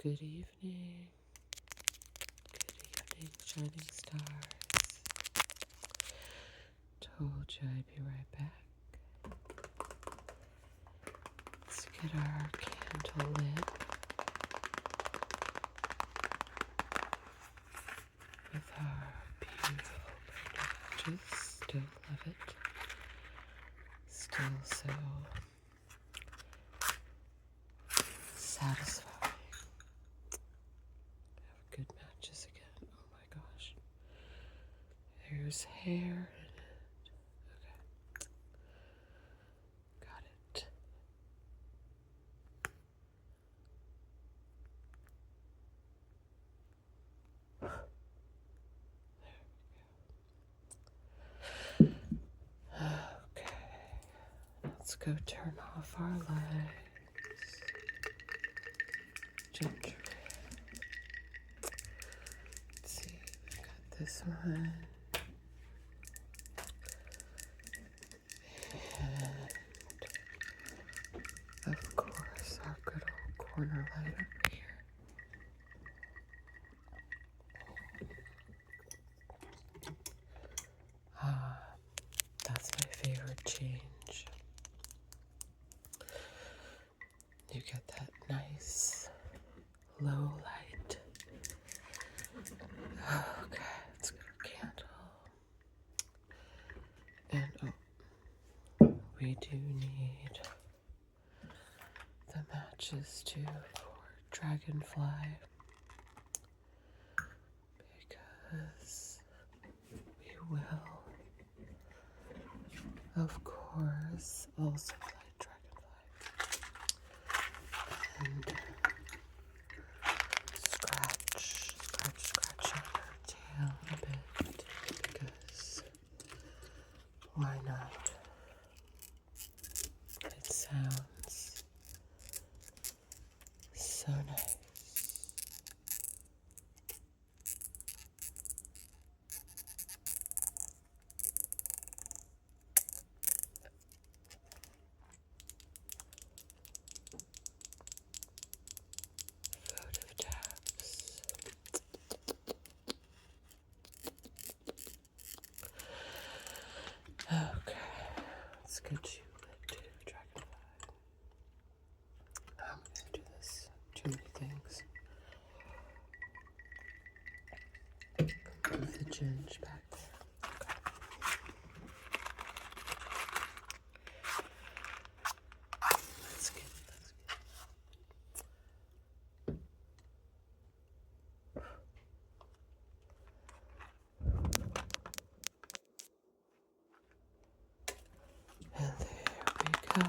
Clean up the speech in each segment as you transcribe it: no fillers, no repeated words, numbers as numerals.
Good evening. Good evening, shining stars. Told you I'd be right back. Let's get our candle lit with our beautiful matches. Still love it. Still so satisfying. Have good matches again. Oh my gosh. There's hair in it. Okay. Got it. Okay. Let's go turn off our lights. Gently. Let's see, we've got this one. And of course, our good old corner light over here. That's my favorite change. You get that nice low light. Okay, let's get our candle. And we do need the matches too for Dragonfly, because we will, of course, also light Dragonfly and scratch on her tail a bit, because why not? It sounds so nice. Votive taps. Okay, let's get you lit too, Dragonfly. I'm gonna do this. Too many things. Move the ginge back there. Okay. Let's get. And there we go.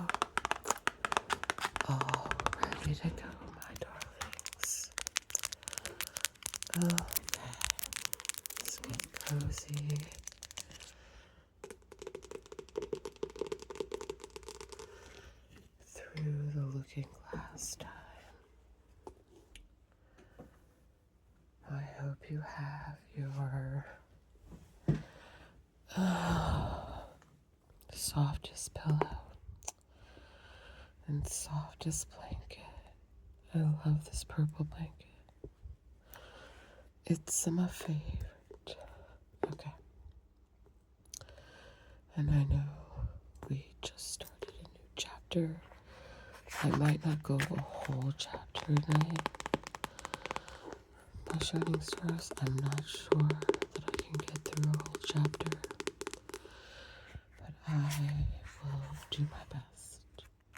All ready to go, my darlings. Okay. Let's get cozy. Through the looking glass time. I hope you have your softest pillow and softest blanket. I love this purple blanket. It's my favorite. Okay. And I know we just started a new chapter. I might not go a whole chapter tonight. My shining stars, I'm not sure that I can get through a whole chapter. But I will do my best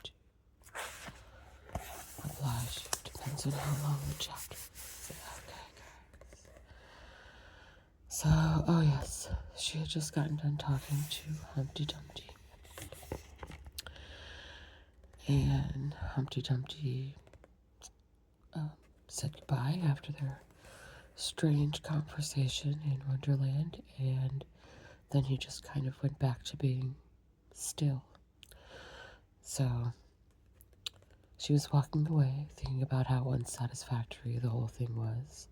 to oblige you. Depends on how long the chapter is. Okay, guys. So, oh yes, she had just gotten done talking to Humpty Dumpty. And Humpty Dumpty said goodbye after their strange conversation in Wonderland, and then he just kind of went back to being still. So she was walking away, thinking about how unsatisfactory the whole thing was,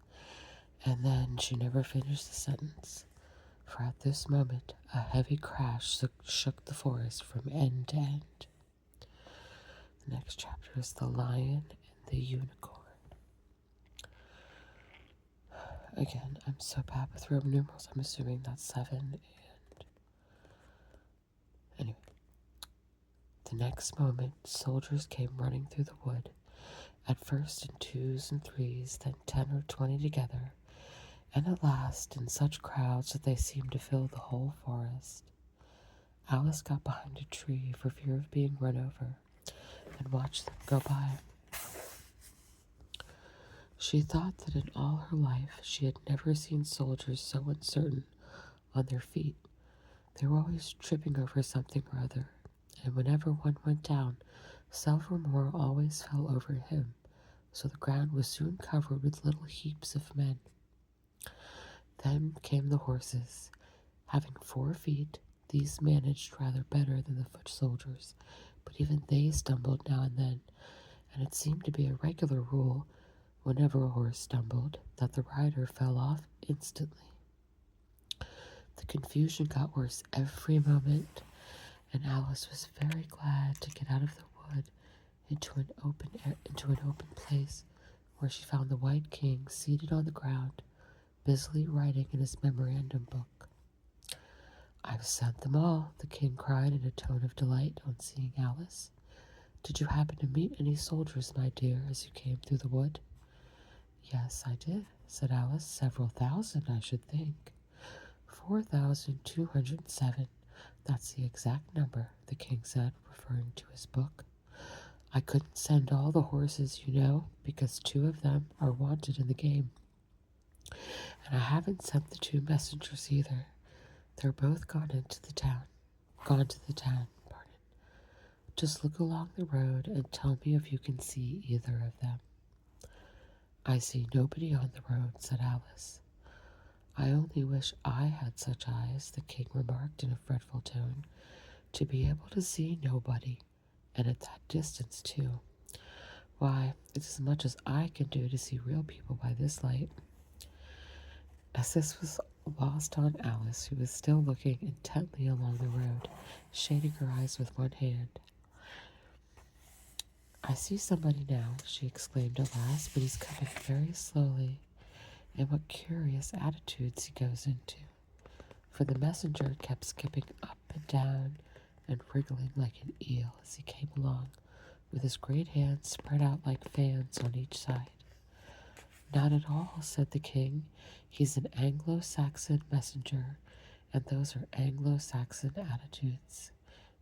and then she never finished the sentence, for at this moment a heavy crash shook the forest from end to end. The next chapter is The Lion and the Unicorn. Again, I'm so bad with Roman numerals. I'm assuming that's 7. And anyway, the next moment, soldiers came running through the wood, at first in 2s and 3s, then 10 or 20 together, and at last in such crowds that they seemed to fill the whole forest. Alice got behind a tree for fear of being run over, and watched them go by. She thought that in all her life she had never seen soldiers so uncertain on their feet. They were always tripping over something or other, and whenever one went down, several more always fell over him, so the ground was soon covered with little heaps of men. Then came the horses. Having 4 feet, these managed rather better than the foot soldiers, but even they stumbled now and then, and it seemed to be a regular rule, whenever a horse stumbled, that the rider fell off instantly. The confusion got worse every moment, and Alice was very glad to get out of the wood into an open place, where she found the White King seated on the ground, busily writing in his memorandum book. "I've sent them all," the king cried in a tone of delight on seeing Alice. "Did you happen to meet any soldiers, my dear, as you came through the wood?" "Yes, I did," said Alice. "Several thousand, I should think." 4,207. That's the exact number, the king said, referring to his book. "I couldn't send all the horses, you know, because 2 of them are wanted in the game. And I haven't sent the 2 messengers either. They're both gone to the town, pardon. Just look along the road and tell me if you can see either of them." "I see nobody on the road," said Alice. "I only wish I had such eyes," the king remarked in a fretful tone, "to be able to see nobody, and at that distance, too. Why, it's as much as I can do to see real people by this light." As this was lost on Alice, who was still looking intently along the road, shading her eyes with one hand. "I see somebody now," she exclaimed at last, "but he's coming very slowly, and what curious attitudes he goes into." For the messenger kept skipping up and down and wriggling like an eel as he came along, with his great hands spread out like fans on each side. "Not at all," said the king. "He's an Anglo-Saxon messenger, and those are Anglo-Saxon attitudes.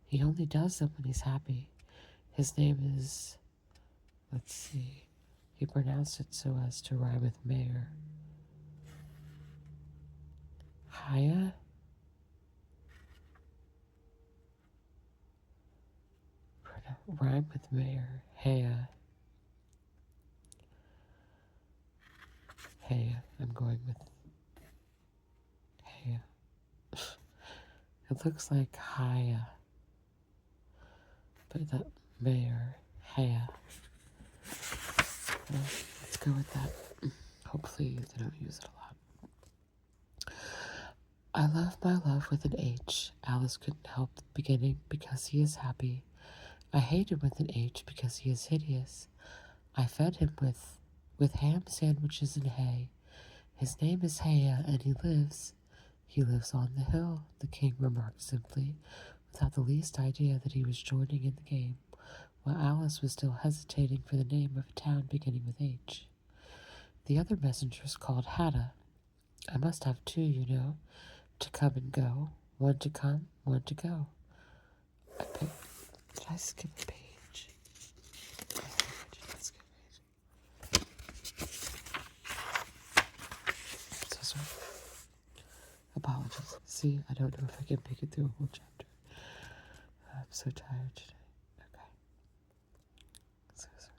He only does them when he's happy. His name is, let's see, he pronounced it so as to rhyme with mayor. Haya? Rhyme with mayor. Haya. Haya. I'm going with Haya. It looks like Haya, but the mayor. Haya. Let's go with that. Hopefully they don't use it a lot. "I love my love with an H," Alice couldn't help beginning, "because he is happy. I hate him with an H because he is hideous. I fed him with ham sandwiches and hay. His name is Haya, and he lives on the hill," the king remarked simply, without the least idea that he was joining in the game, while Alice was still hesitating for the name of a town beginning with H. "The other messengers called Hatta. I must have 2, you know, to come and go. 1 to come, 1 to go." Did I skip a page? I did not skip a page. So sorry. Apologies. See, I don't know if I can make it through a whole chapter. I'm so tired today. Okay. So sorry.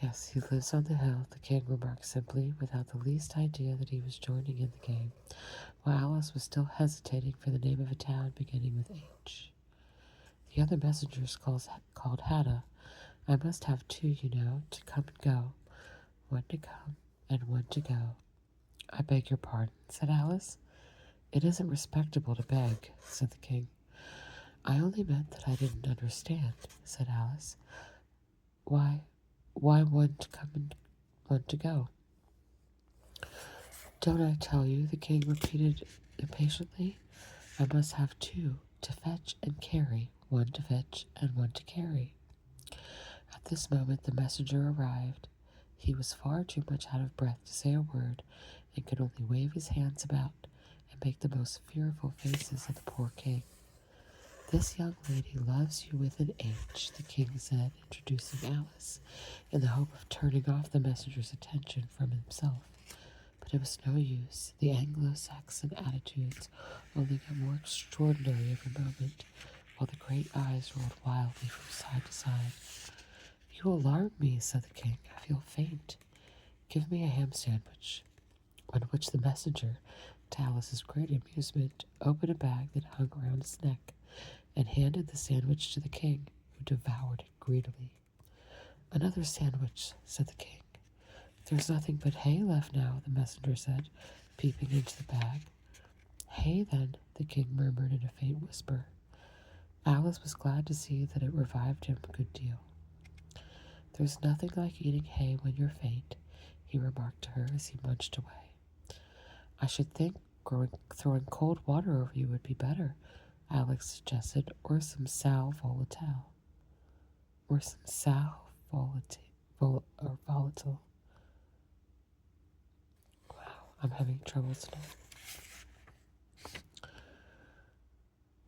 "Yes, he lives on the hill," the king remarked simply, without the least idea that he was joining in the game, while Alice was still hesitating for the name of a town beginning with H. "The other messengers called Hatta. I must have 2, you know, to come and go. 1 to come and 1 to go." "I beg your pardon," said Alice. "It isn't respectable to beg," said the king. "I only meant that I didn't understand," said Alice. Why 1 to come and 1 to go?" Don't I tell you, the king repeated impatiently. I must have two to fetch and carry, one to fetch and one to carry. At this moment the messenger arrived. He was far too much out of breath to say a word, and could only wave his hands about and make the most fearful faces at the poor king. This young lady loves you with an H, the king said, introducing Alice, in the hope of turning off the messenger's attention from himself. But it was no use. The Anglo-Saxon attitudes only got more extraordinary every moment, while the great eyes rolled wildly from side to side. You alarm me, said the king. I feel faint. Give me a ham sandwich. On which the messenger, to Alice's great amusement, opened a bag that hung around his neck, and handed the sandwich to the king, who devoured it greedily. Another sandwich, said the king. There's nothing but hay left now, the messenger said, peeping into the bag. Hay, then, the king murmured in a faint whisper. Alice was glad to see that it revived him a good deal. There's nothing like eating hay when you're faint, he remarked to her as he munched away. I should think throwing cold water over you would be better, Alex suggested, or some sal volatile. Volatile. Wow, I'm having trouble tonight.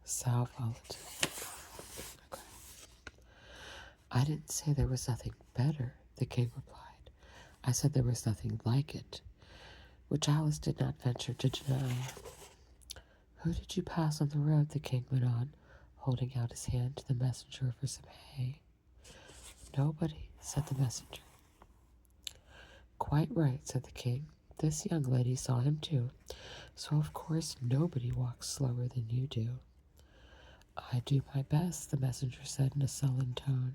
Sal volatile. Okay. I didn't say there was nothing better, the king replied. I said there was nothing like it, which Alice did not venture to deny. Who did you pass on the road? The king went on, holding out his hand to the messenger for some hay. Nobody, said the messenger. Quite right, said the king. This young lady saw him too, so of course nobody walks slower than you do. I do my best, the messenger said in a sullen tone.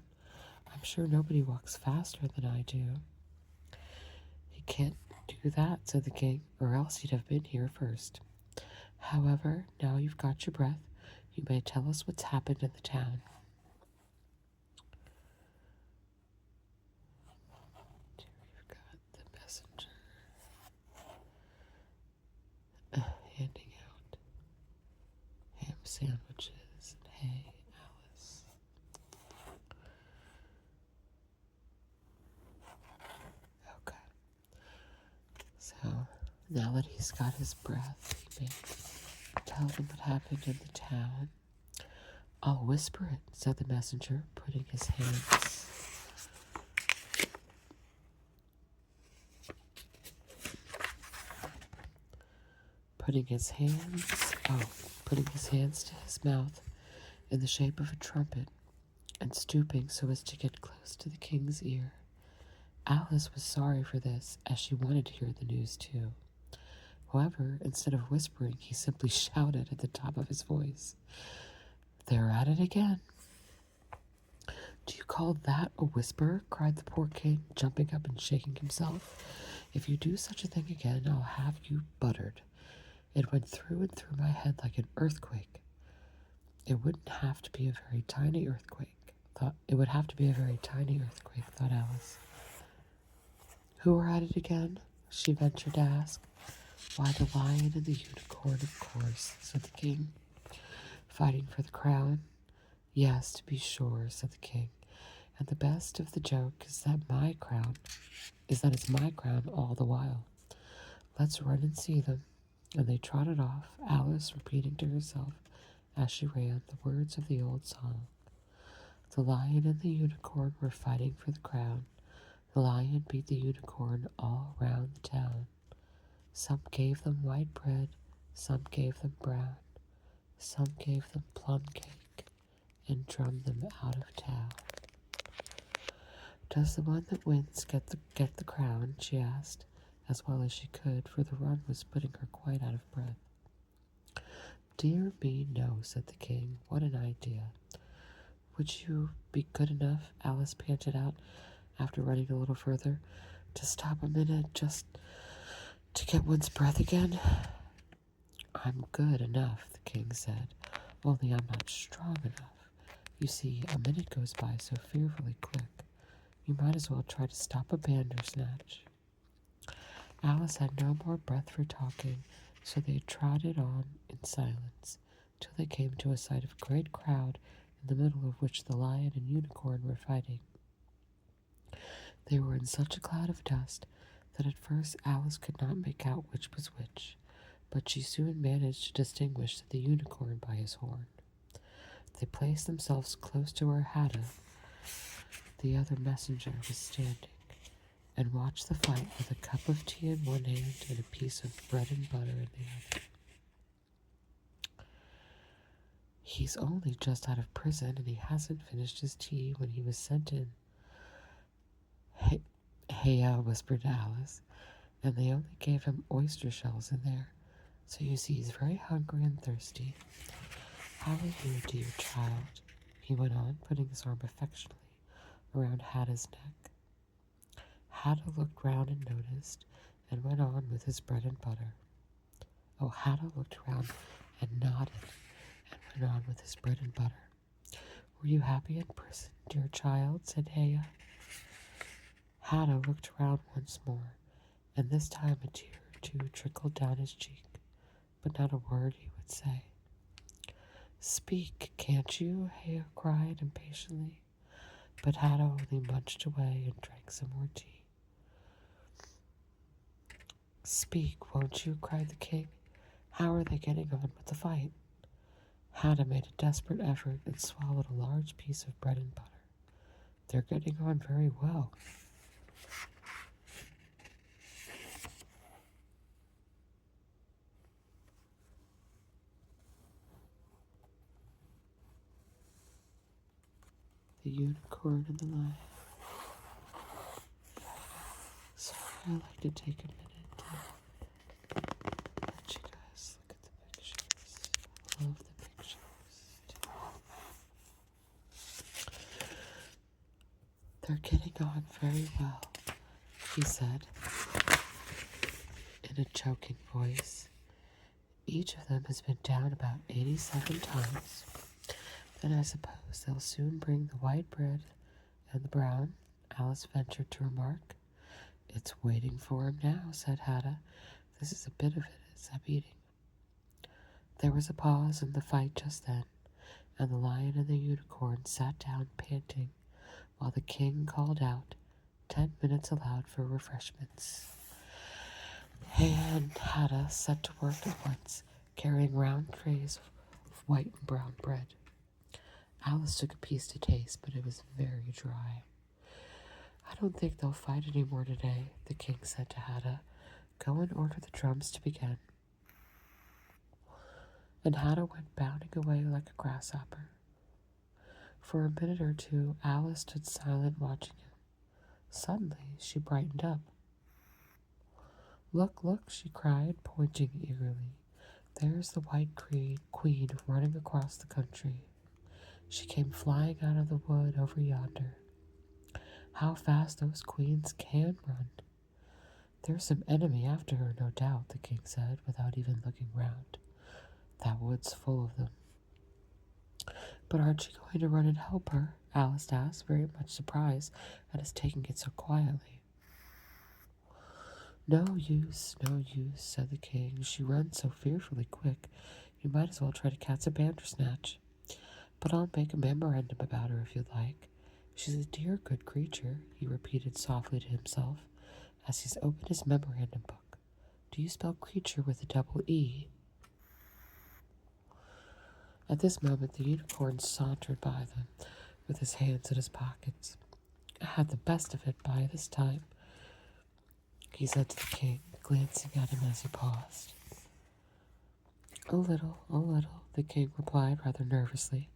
I'm sure nobody walks faster than I do. He can't do that, said the king, or else he'd have been here first. However, now you've got your breath, you may tell us what's happened in the town. Here we've got the messenger handing out ham sandwiches and hay, Alice. Okay. So, now that he's got his breath, he may tell them what happened in the town. I'll whisper it, said the messenger, putting his hands to his mouth in the shape of a trumpet, and stooping so as to get close to the king's ear. Alice was sorry for this, as she wanted to hear the news too. However, instead of whispering, he simply shouted at the top of his voice. They're at it again. Do you call that a whisper? Cried the poor king, jumping up and shaking himself. If you do such a thing again, I'll have you buttered. It went through and through my head like an earthquake. It would have to be a very tiny earthquake, thought Alice. Who are at it again? She ventured to ask. Why, the lion and the unicorn, of course, said the king. Fighting for the crown? Yes, to be sure, said the king. And the best of the joke is that it's my crown all the while. Let's run and see them. And they trotted off, Alice repeating to herself as she ran the words of the old song. The lion and the unicorn were fighting for the crown. The lion beat the unicorn all round the town. Some gave them white bread, some gave them brown, some gave them plum cake, and drummed them out of town. Does the one that wins get the crown? She asked, as well as she could, for the run was putting her quite out of breath. Dear me, no, said the king. What an idea. Would you be good enough, Alice panted out, after running a little further, to stop a minute just to get one's breath again? I'm good enough, the king said, only I'm not strong enough. You see, a minute goes by so fearfully quick. You might as well try to stop a bandersnatch. Alice had no more breath for talking, so they trotted on in silence till they came to a sight of a great crowd, in the middle of which the lion and unicorn were fighting. They were in such a cloud of dust that at first Alice could not make out which was which, but she soon managed to distinguish the unicorn by his horn. They placed themselves close to where Hatta, the other messenger, was standing, and watched the fight with a cup of tea in one hand and a piece of bread and butter in the other. He's only just out of prison, and he hasn't finished his tea when he was sent in. Hey, whispered Alice, and they only gave him oyster shells in there, so you see he's very hungry and thirsty. How are you, dear child? He went on, putting his arm affectionately around Hatta's neck. Hatta looked round and noticed, and went on with his bread and butter. Oh, Hatta looked round and nodded, and went on with his bread and butter. Were you happy in prison, dear child? Said Hea. Hatta looked round once more, and this time a tear or two trickled down his cheek, but not a word he would say. Speak, can't you? Hea cried impatiently, but Hatta only munched away and drank some more tea. Speak, won't you? Cried the king. How are they getting on with the fight? Hatta made a desperate effort and swallowed a large piece of bread and butter. They're getting on very well. The unicorn and the lion. Sorry, I like to take a minute to let you guys look at the pictures. I love the pictures. They're getting on very well, he said in a choking voice. Each of them has been down about 87 times. Then I suppose they'll soon bring the white bread and the brown, Alice ventured to remark. It's waiting for him now, said Hatta. This is a bit of it, it's a beating. There was a pause in the fight just then, and the lion and the unicorn sat down panting, while the king called out, 10 minutes allowed for refreshments. Hea and Hatta set to work at once, carrying round trays of white and brown bread. Alice took a piece to taste, but it was very dry. I don't think they'll fight any more today, the king said to Hatta. Go and order the drums to begin. And Hatta went bounding away like a grasshopper. For a minute or two, Alice stood silent, watching him. Suddenly, she brightened up. Look, look, she cried, pointing eagerly. There's the white queen running across the country. She came flying out of the wood over yonder. How fast those queens can run. There's some enemy after her, no doubt, the king said, without even looking round. That wood's full of them. But aren't you going to run and help her? Alice asked, very much surprised at his taking it so quietly. No use, said the king. She runs so fearfully quick, you might as well try to catch a bandersnatch. But I'll make a memorandum about her if you like. She's a dear good creature, he repeated softly to himself, as he opened his memorandum book. Do you spell creature with a double E? At this moment the unicorn sauntered by them, with his hands in his pockets. I had the best of it by this time, he said to the king, glancing at him as he paused. A little, the king replied rather nervously.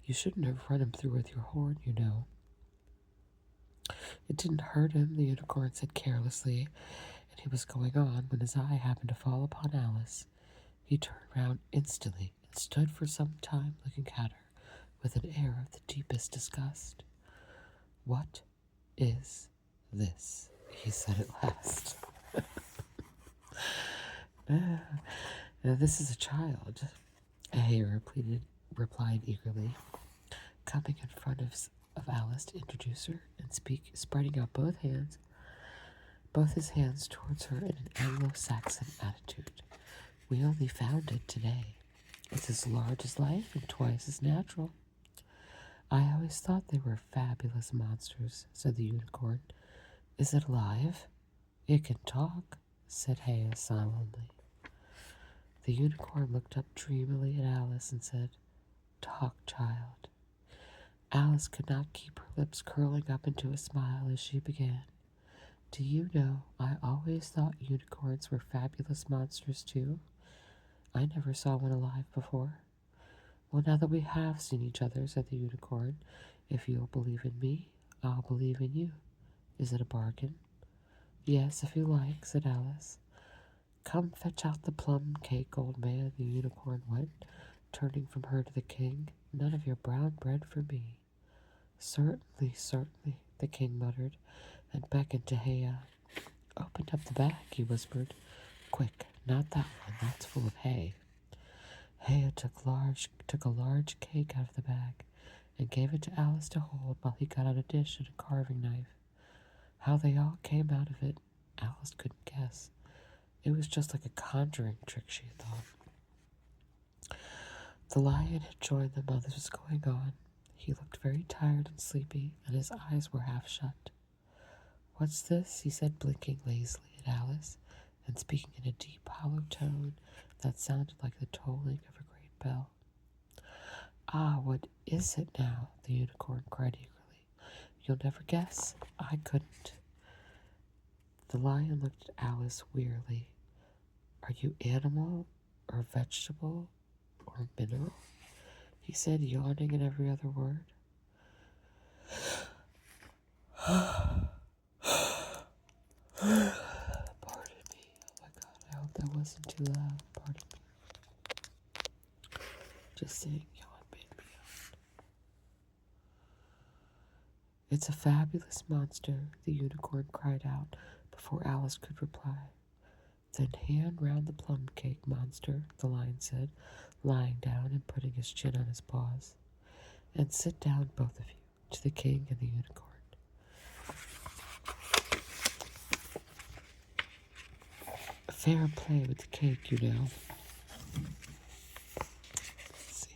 You shouldn't have run him through with your horn, you know. It didn't hurt him, the unicorn said carelessly, and he was going on when his eye happened to fall upon Alice. He turned round instantly and stood for some time looking at her with an air of the deepest disgust. What is this? He said at last. This is a child, Hea replied eagerly, coming in front of Alice to introduce her and spreading out both hands. both his hands towards her in an Anglo-Saxon attitude. We only found it today. It's as large as life and twice as natural. I always thought they were fabulous monsters, said the unicorn. Is it alive? It can talk, said Hea solemnly. The unicorn looked up dreamily at Alice and said, Talk, child. Alice could not keep her lips curling up into a smile as she began. Do you know, I always thought unicorns were fabulous monsters too. I never saw one alive before. Well, now that we have seen each other, said the unicorn, if you'll believe in me, I'll believe in you. Is it a bargain? Yes, if you like, said Alice. Come fetch out the plum cake, old man, the unicorn went, turning from her to the king. None of your brown bread for me. Certainly, certainly, the king muttered, and beckoned to Hea. Open up the bag, he whispered. Quick, not that one, that's full of hay. Hea took a large cake out of the bag and gave it to Alice to hold while he got out a dish and a carving knife. How they all came out of it, Alice couldn't guess. It was just like a conjuring trick, she thought. The lion had joined them while this was going on. He looked very tired and sleepy, and his eyes were half shut. What's this? He said, blinking lazily at Alice, and speaking in a deep, hollow tone that sounded like the tolling of a great bell. Ah, what is it now? The unicorn cried eagerly. You'll never guess. I couldn't. The lion looked at Alice wearily. Are you animal, or vegetable, or mineral? He said, yawning at every other word. Pardon me. Oh my God, I hope that wasn't too loud. Pardon me. Just saying yawn made me yawn. It's a fabulous monster, the unicorn cried out before Alice could reply. Then hand round the plum cake, monster, the lion said, lying down and putting his chin on his paws. And sit down, both of you, to the king and the unicorn. Fair play with the cake, you know. Let's see.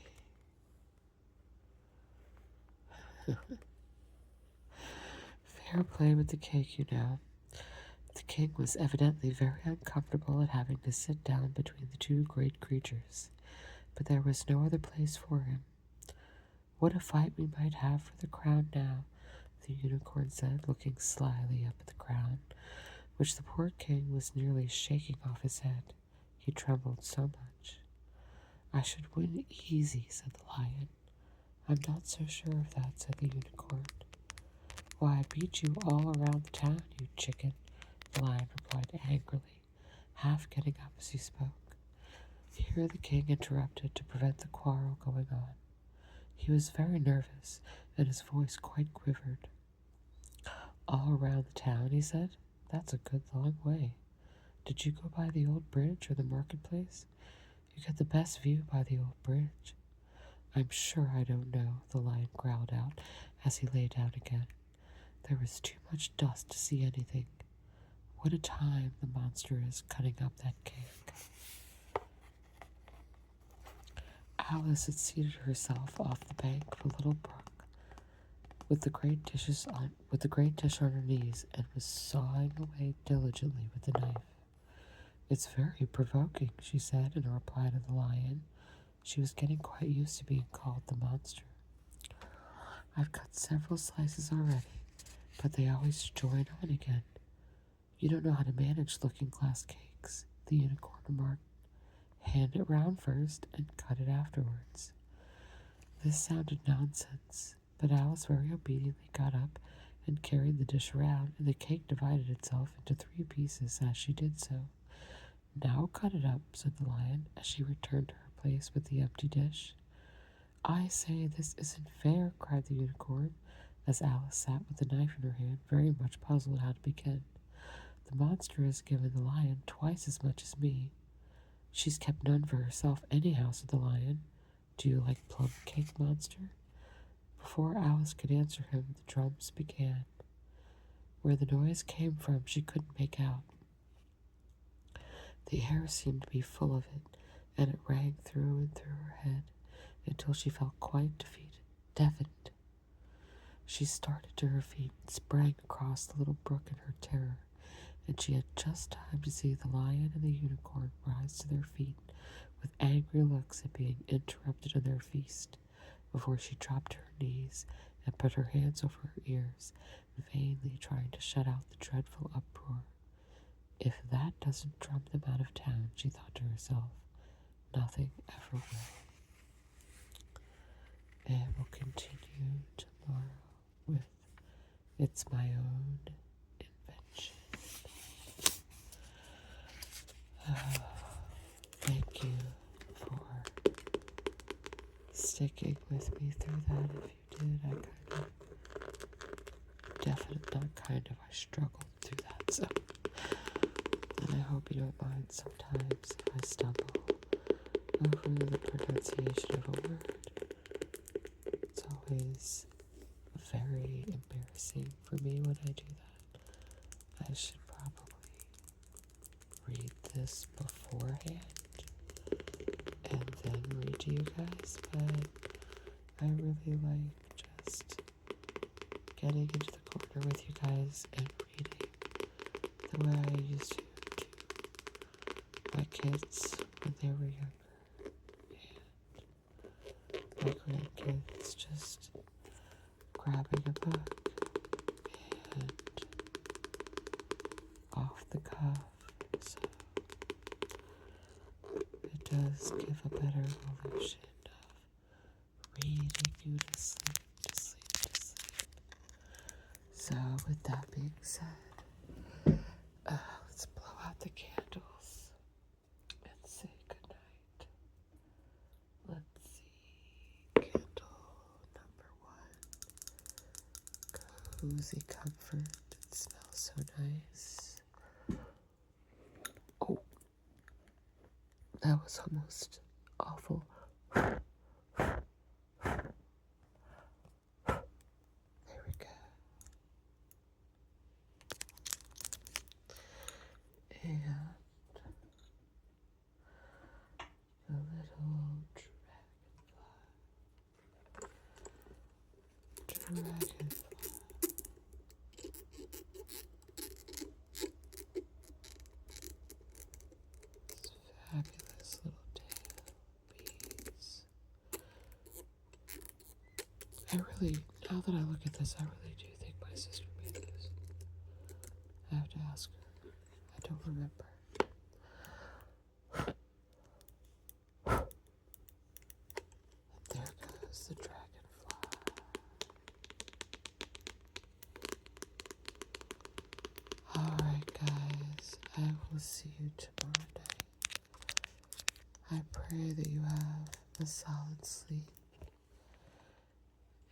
Fair play with the cake, you know. The king was evidently very uncomfortable at having to sit down between the two great creatures, but there was no other place for him. What a fight we might have for the crown now, the unicorn said, looking slyly up at the crown, which the poor king was nearly shaking off his head. He trembled so much. I should win easy, said the lion. I'm not so sure of that, said the unicorn. Why, I beat you all around the town, you chicken, the lion replied angrily, half getting up as he spoke. Here the king interrupted to prevent the quarrel going on. He was very nervous, and his voice quite quivered. All around the town, he said. That's a good long way. Did you go by the old bridge or the marketplace? You get the best view by the old bridge. I'm sure I don't know, the lion growled out as he lay down again. There was too much dust to see anything. What a time the monster is cutting up that cake. Alice had seated herself off the bank of a little brook with the great dish on her knees and was sawing away diligently with the knife. It's very provoking, she said in reply to the lion. She was getting quite used to being called the monster. I've cut several slices already, but they always join on again. You don't know how to manage looking-glass cakes, the unicorn remarked. Hand it round first and cut it afterwards. This sounded nonsense, but Alice very obediently got up and carried the dish around, and the cake divided itself into 3 pieces as she did so. Now cut it up, said the lion, as she returned to her place with the empty dish. I say, this isn't fair, cried the unicorn, as Alice sat with the knife in her hand, very much puzzled how to begin. The monster has given the lion twice as much as me. She's kept none for herself anyhow, said the lion. Do you like plum cake, monster? Before Alice could answer him, the drums began. Where the noise came from, she couldn't make out. The air seemed to be full of it, and it rang through and through her head until she felt quite deafened. She started to her feet and sprang across the little brook in her terror, and she had just time to see the lion and the unicorn rise to their feet with angry looks at being interrupted in their feast, before she dropped to her knees and put her hands over her ears, vainly trying to shut out the dreadful uproar. If that doesn't drum them out of town, she thought to herself, nothing ever will. And we'll continue tomorrow with It's My Own Invention. Thank you for sticking with me through that. If you did, I struggled through that, so. And I hope you don't mind sometimes if I stumble over the pronunciation of a word. It's always very embarrassing for me when I do that. I should probably read this beforehand and then read to you guys, but I really like just getting into the corner with you guys and reading the way I used to my kids when they were younger, and my grandkids, just grabbing a book and off the cuff, so it does give a better illusion of reading you to sleep, to sleep, to sleep. So with that being said, let's blow out the candles and say goodnight. Let's see, candle number 1, cozy comfort. It smells so nice. Oh, that was almost awful. There we go. And the little dragonfly. Fabulous little tail beads. Now that I look at this, I really do think my sister made this. I have to ask her. I don't remember. And there goes the dragonfly. Alright guys, I will see you tomorrow night. I pray that you have a solid sleep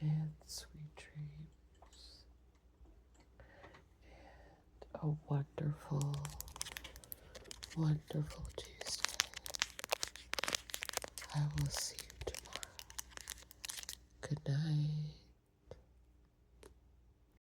and sweet dreams and a wonderful, wonderful Tuesday. I will see you tomorrow. Good night.